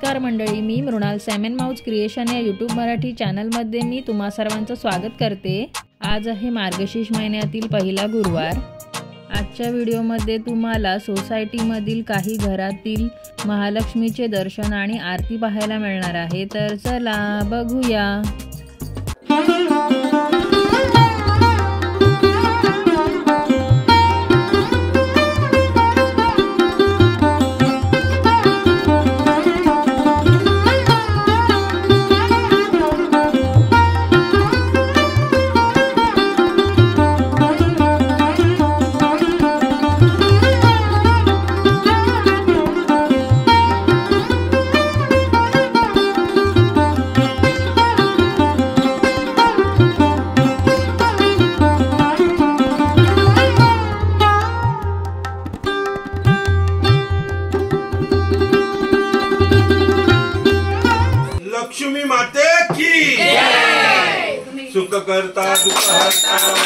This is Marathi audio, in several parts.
नमस्कार मंडळी, मी मृणाल सॅमन माउस क्रिएशन या यूट्यूब मराठी चॅनलमध्ये मी तुम्हा सर्वांचं स्वागत करते। आज आहे मार्गशीर्ष महिन्यातील पहिला गुरुवार। आजच्या व्हिडिओमध्ये तुम्हाला सोसायटीमधील काही घरातील महालक्ष्मीचे दर्शन आणि आरती पाहायला मिळणार आहे, तर चला बघूया। लक्ष्मी माते की जय। सुख करता दुख हरता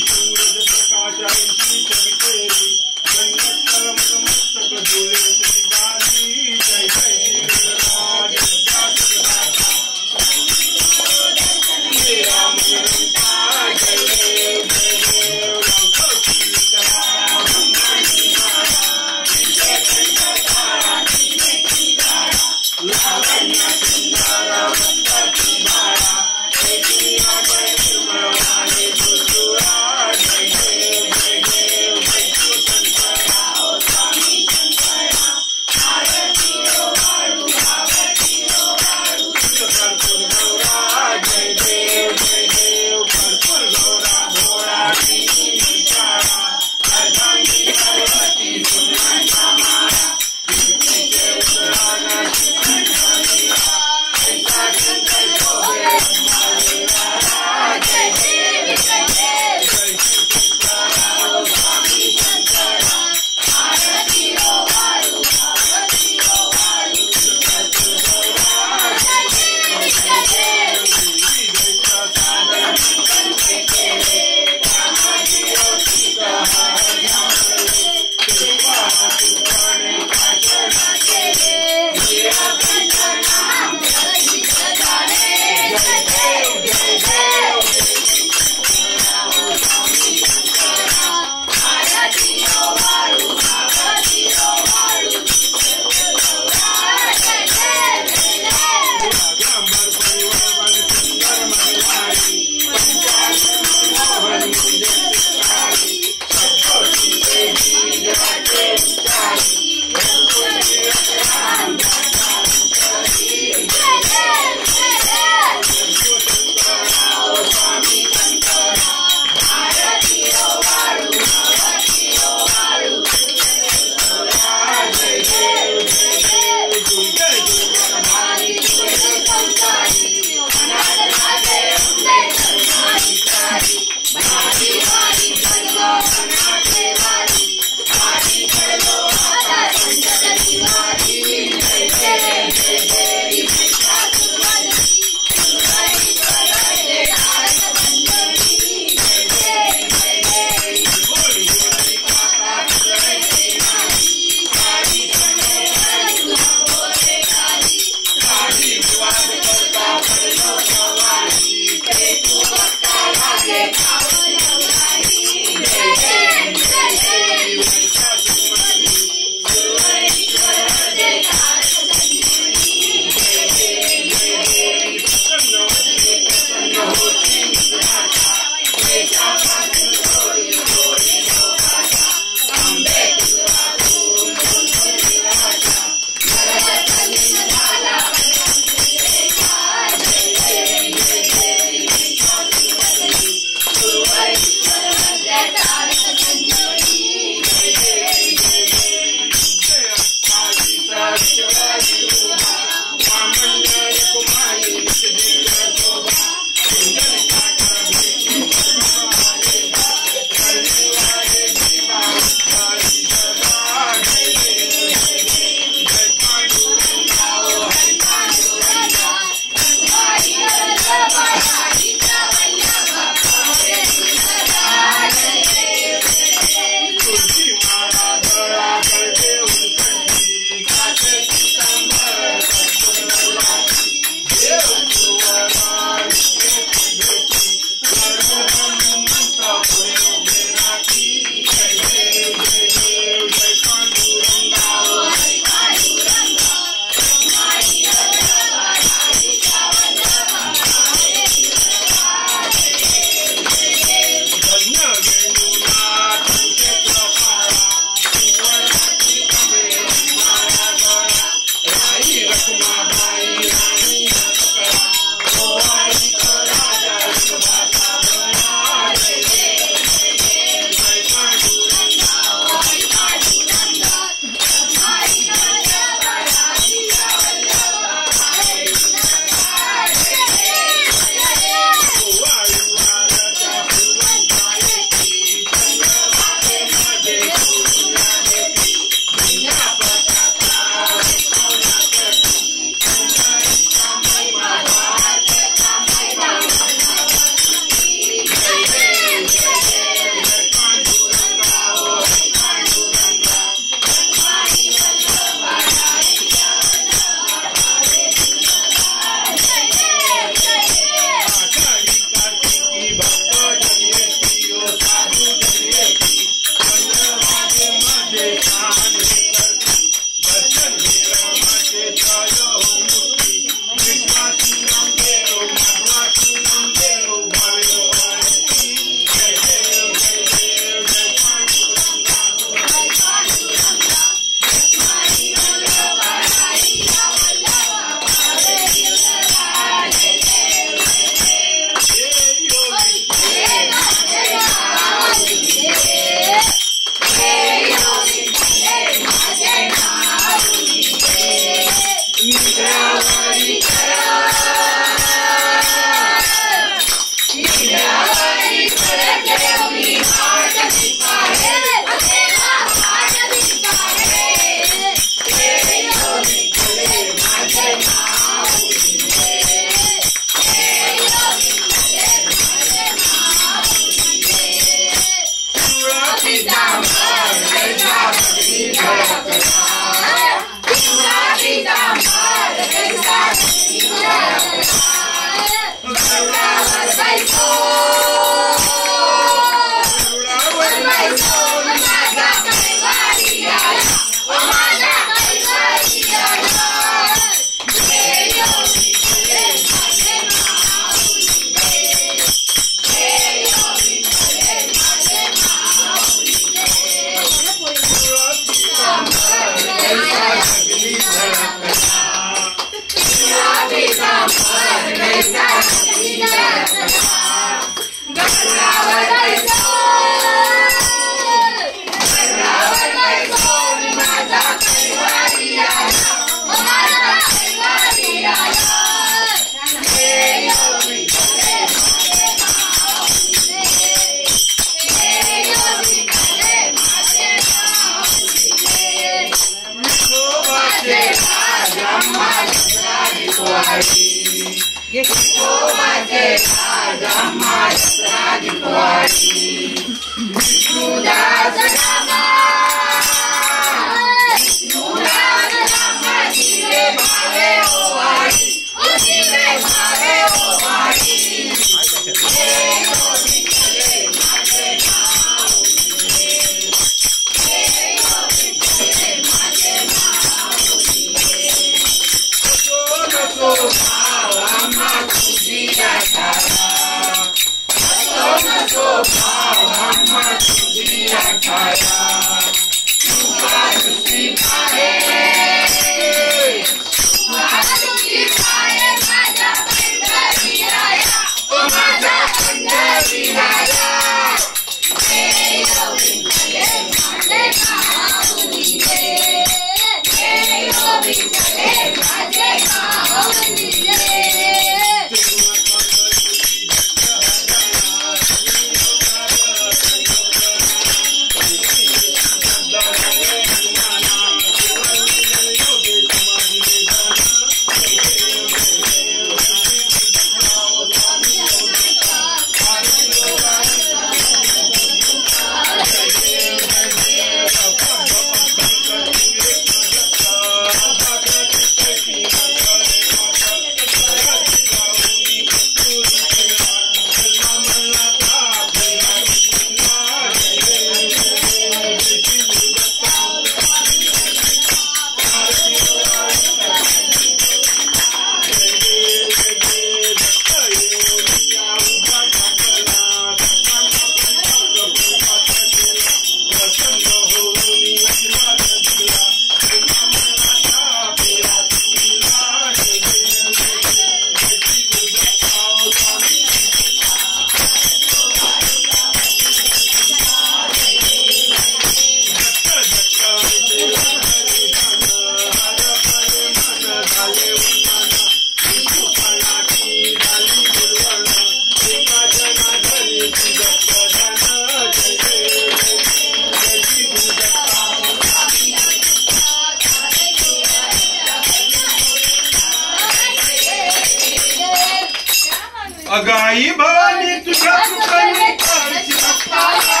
अगाई भवानी तुझ्या कृपेने काढची रस्ताला,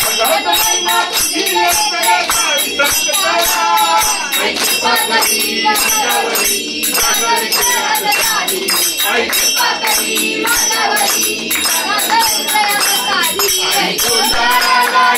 अगाई तुझी रस्त्याला काढी संकटाला. ऐकी पार्वती माधवरी सागर खेळात काढी, ऐकी पार्वती माधवरी सागर खेळात काढी. ऐकू जाणारा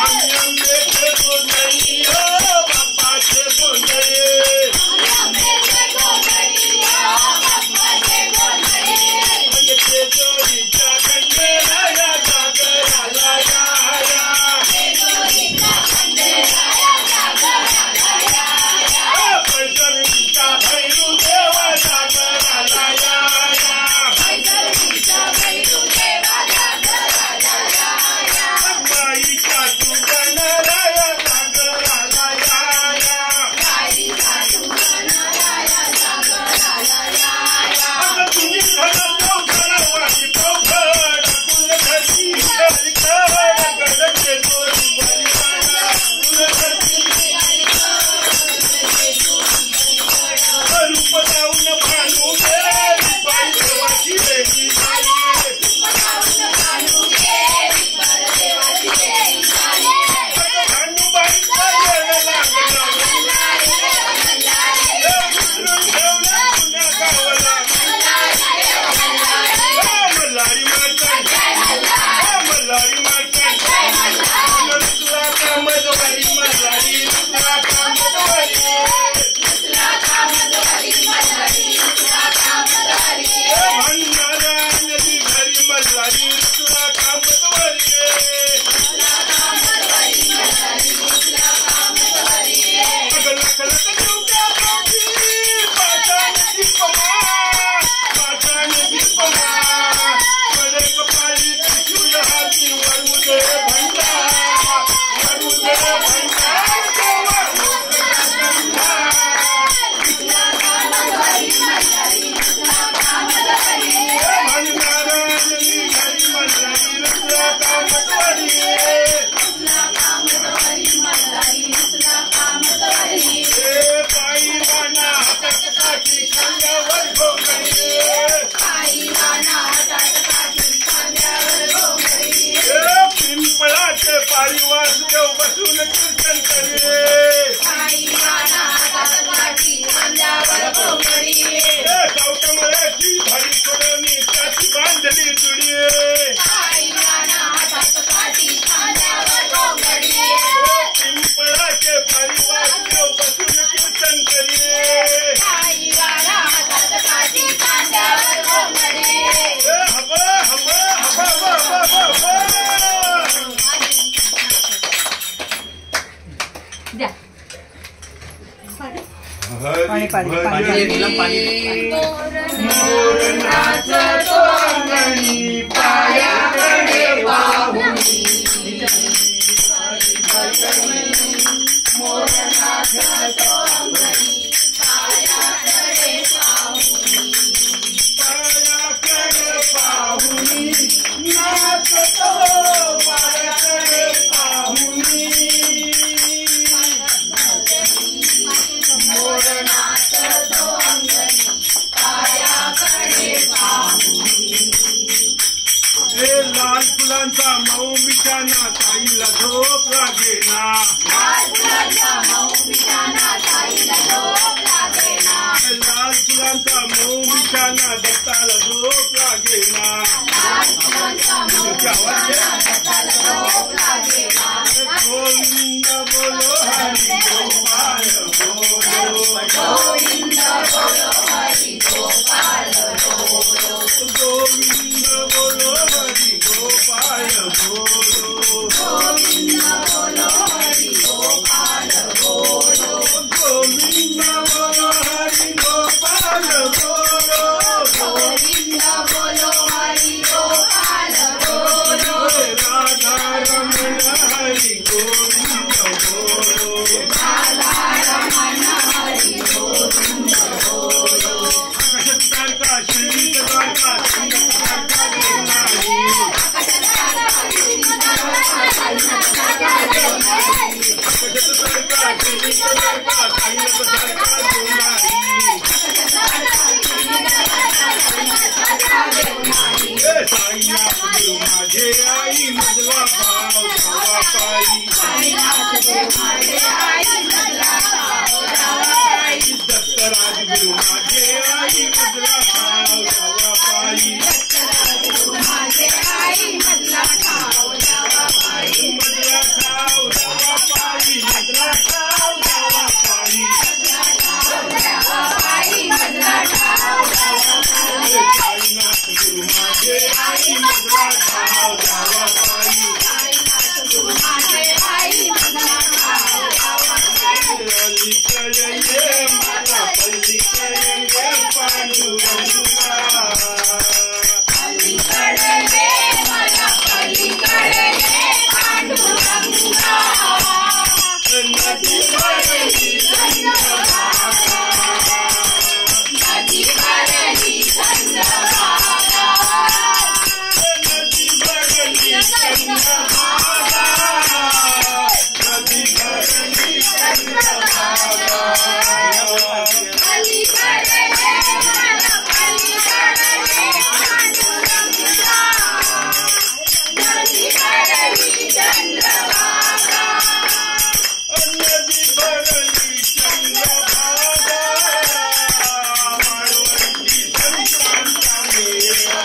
आंब्याचे गोंधळी बाप्पाचे गोंधळी जोडीच्या खंडेला या जागराला या पैसरीच्या भैरू देवा जागराला या बाईच्या तू गणरा या जागराला या अगं तुम्ही घरात चौघडा वाटी चौघड कुल धरती गडचे जोडी बलिवाना कुल धरती रूप जाऊन भानू गेली बाई देवाची वेगळी भानूबाईचा येण लागला विसरून ठेवलं पुण्या गावाला मल्हारी मार्तंड मल्हारी मार्तंड तुला कामदवारी मल्हारी तुला कामदवारी भंडारा नदी घरी मल्हारी तुला कामदवारी अगं लख लख देवत्या बाबी पाटाने दीपमा कडे कपाळी त्रिशूल हाती वरू दे भंडार देवा भंडारा नदी घरी मल्हारी तुला कामदवारी पायीवाना हातात काठी खांद्यावर घोंगडी पिंपळाचे पारिवास देव बसून कीर्तन करे कवटमळ्याची भारी सोडवणी त्याची बांधली जुडी पिंपळाचे पारिवास देव बसून कीर्तन करे हबा हबा हबा हबा हबा हरी मोर नाचतो अंगणी पायाकडे पाहुनी मोर नाचतो अंगणी पायाकडे पाहुनी नाचतो पायाकडे पाहुनी मोर नाचतो अंगणी पायाकडे पाहुनी लाल फुलांचा मऊ बिछाना ताईला झोप लागेना लाल फुलांचा मऊ बिछाना दत्ताला झोप लागेना गोविंद बोलो हरी गोपाल बोलो गोविंद बोलो हरी गोपाल बोलो गोविंद बोलो हरि गोपाल बोलो गोविंद बोलो हरि गोपाल बोलो गोविंद बोलो हरि गोपाल बोलो गोविंद बोलो हरि गोपाल बोलो राधा रमण हरि गोविंद बोलो राधा रमण हरि गोविंद बोलो का श्री का माझे आई मधला भाव पाई दत्तराज गुरु माझे आई मधला भाव पाई नदी भरली चंद्रभागा वाळवंटी संतांचा मेळा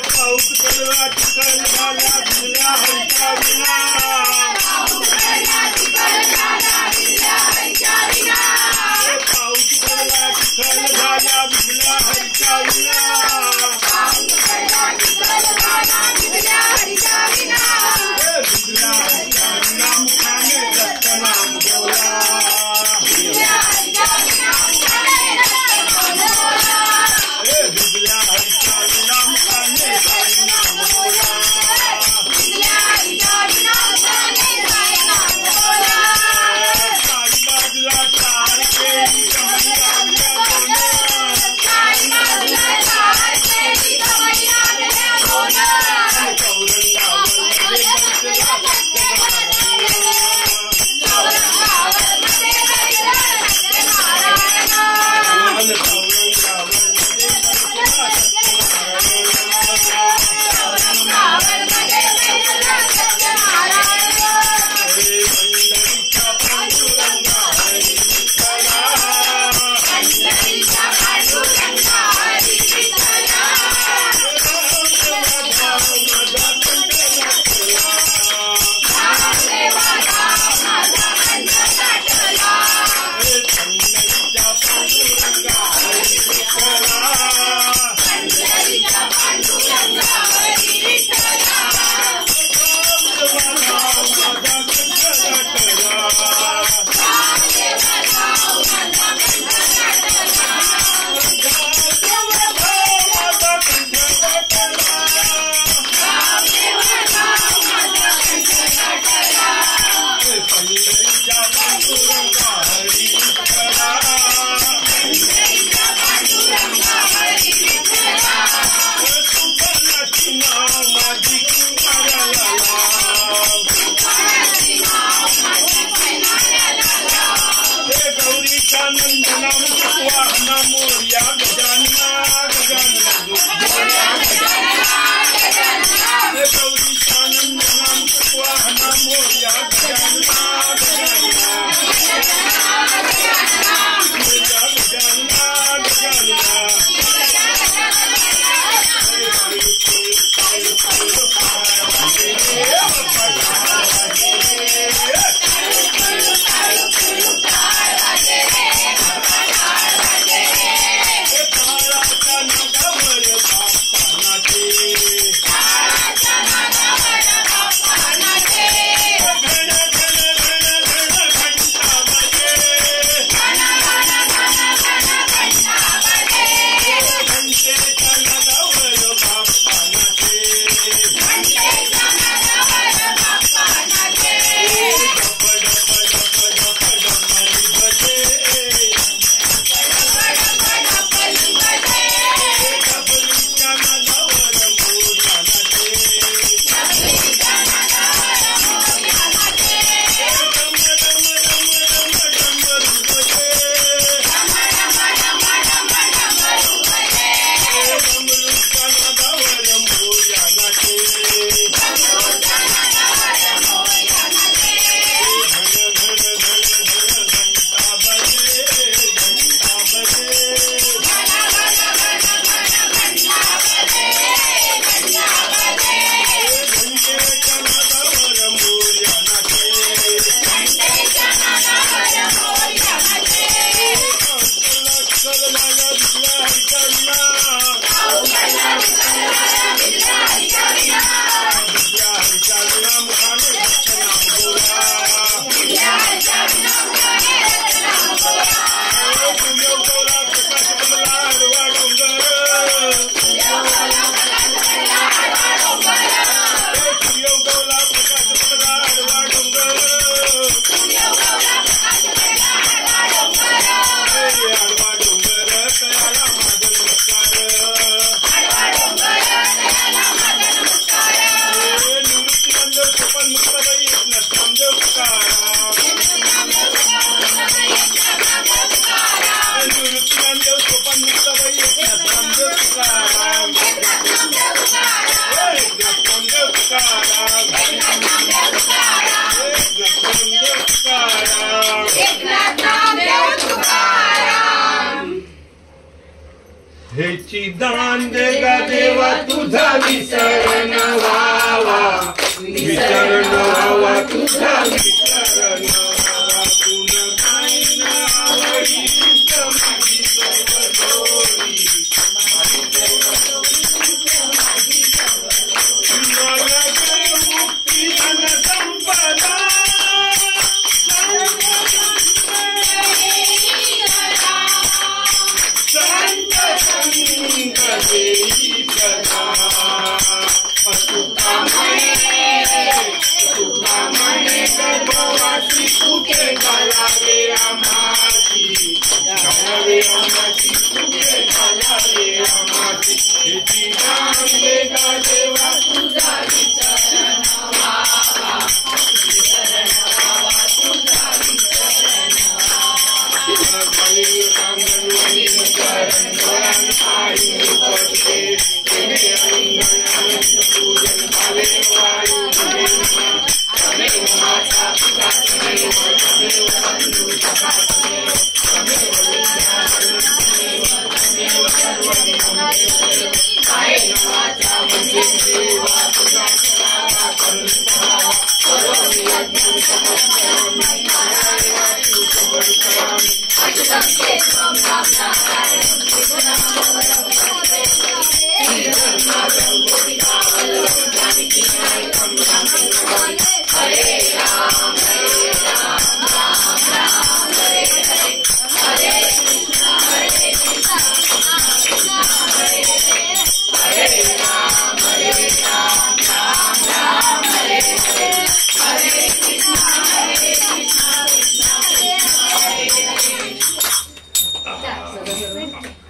पाऊस पडला चिखल झाला भिजला हरीचा विना पाऊस पडला चिखल झाला भिजला हरीचा विना भिजला हरीचा विना मुखाने दत्त नाम बोला भिजला हरीचा विना मुखाने साई नाम बोला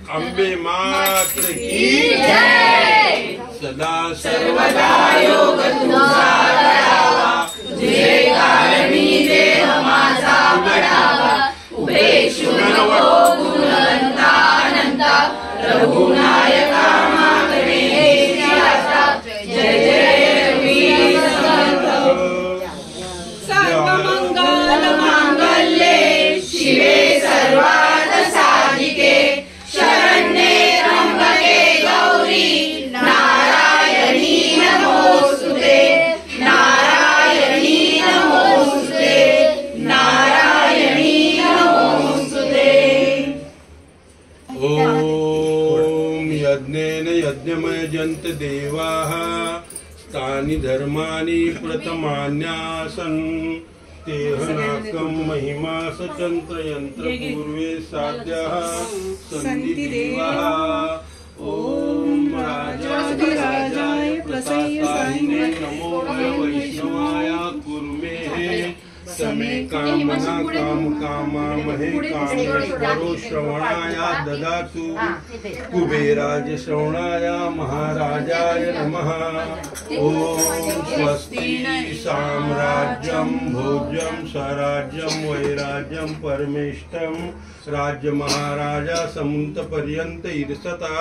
अंबे मात्र की जय। सदा सर्वदा योग तुझा करावा, तुझे कारणी देह माझा बढावा। उभे नको गुणवंता अनंता, रघुनायका मागणे श्रीराजा। जय जय वीर समर्थ। सर्वमंगल मांगल्ये शिवे सर्वार्थ साधिके, शरण्ये त्र्यंबके गौरी नारायणी नमोस्तुते। नारायणी नमोस्तुते। नारायणी नमोस्तुते। ओम यज्ञेन यज्ञमयजन्त देवाः, तानि धर्माणि प्रथमान्यासन्। तेहनाकं महिमा सचन्त्रयन्त्र पूर्वे साध्याः सन्ति देवाः। ओम राजाधिराजाय प्रसादाय नमो वैष्णवाय कुर्मे। समे कामना काम कामामहे, कामेश्वरो श्रवणाय ददातु। कुबेराज श्रवणाय महाराजाय नमः। ओम स्वस्ति साम्राज्यं भोज्यं स्वराज्यं वैराज्यं परमेष्ठं। राज्य महाराजा समुद्र पर्यंत ईर्षता,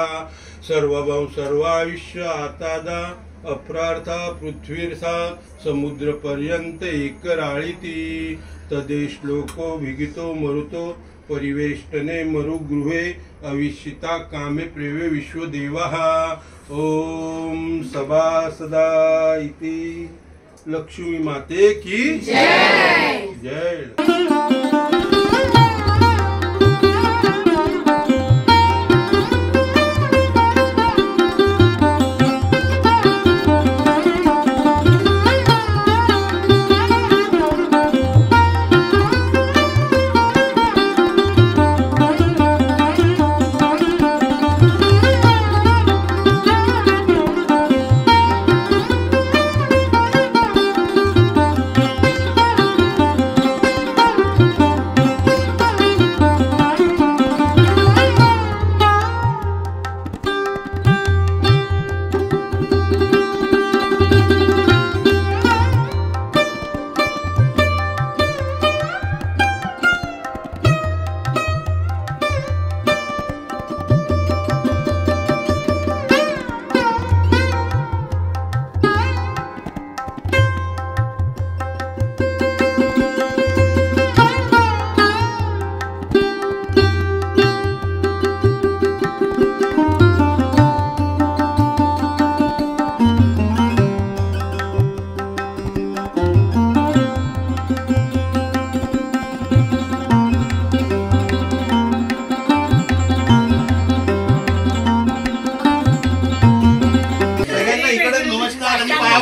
सर्वभौ सर्वाविश्य आतादा। अप्रार्था पृथ्वीर्था समुद्र पर्यंत एकराळिती। तदेश्लोको विगितो मरुतो परिवेष्टने मरुगृहे, अविश्यिता कामे प्रेवे विश्वदेवाः। ओम सभा सदा इति। लक्ष्मी माते की जय जय।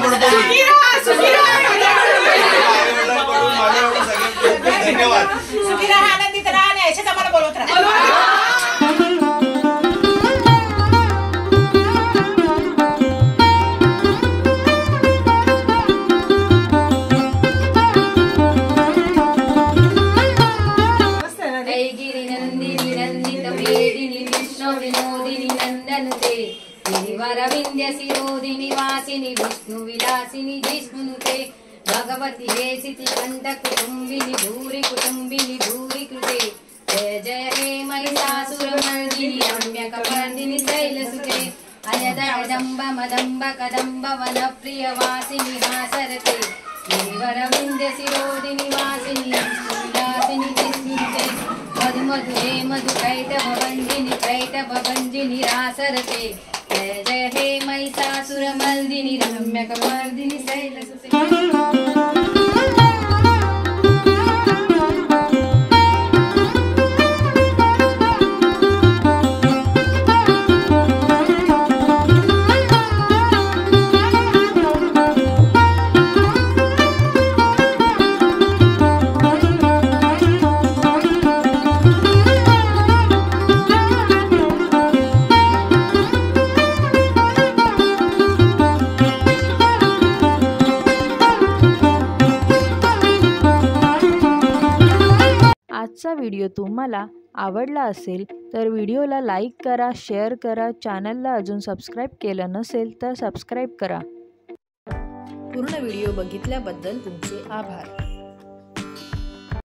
पडतो सुखी राहा, सुखी राहा. आई-वडिलांकडून माझ्याकडून सगळ्यांना धन्यवाद. सुखी राहा, आनंदित राहा आणि अशाच आम्हाला बोलवत राहा. विनोदिनी नंदनुते गिरिवर विंध्य शिरोदिनी वासिनी विष्णु विलासिनी जिष्णुते भगवती हेसिति कंठ कुटुंबिनी भूरि कृते जय जय हे महिषासुरमर्दिनी रम्यकपर्दिनी शैलसुते अयदम्ब मदम्ब कदम्ब वन प्रिय वासिनी हासरते गिरिवर विंध्य शिरोदिनी वासिनी विष्णु विलासिनी जिष्णुते मधुमधुरे मधुकैटभभञ्जिनि रासरते जय जय हे महिषासुरमर्दिनि रम्यकपर्दिनि शैलसुते. आजचा व्हिडिओ तुम्हाला आवडला असेल तर व्हिडिओला लाईक करा, शेअर करा. चॅनलला अजून सबस्क्राईब केलं नसेल तर सबस्क्राईब करा. पूर्ण व्हिडिओ बघितल्याबद्दल तुमचे आभार.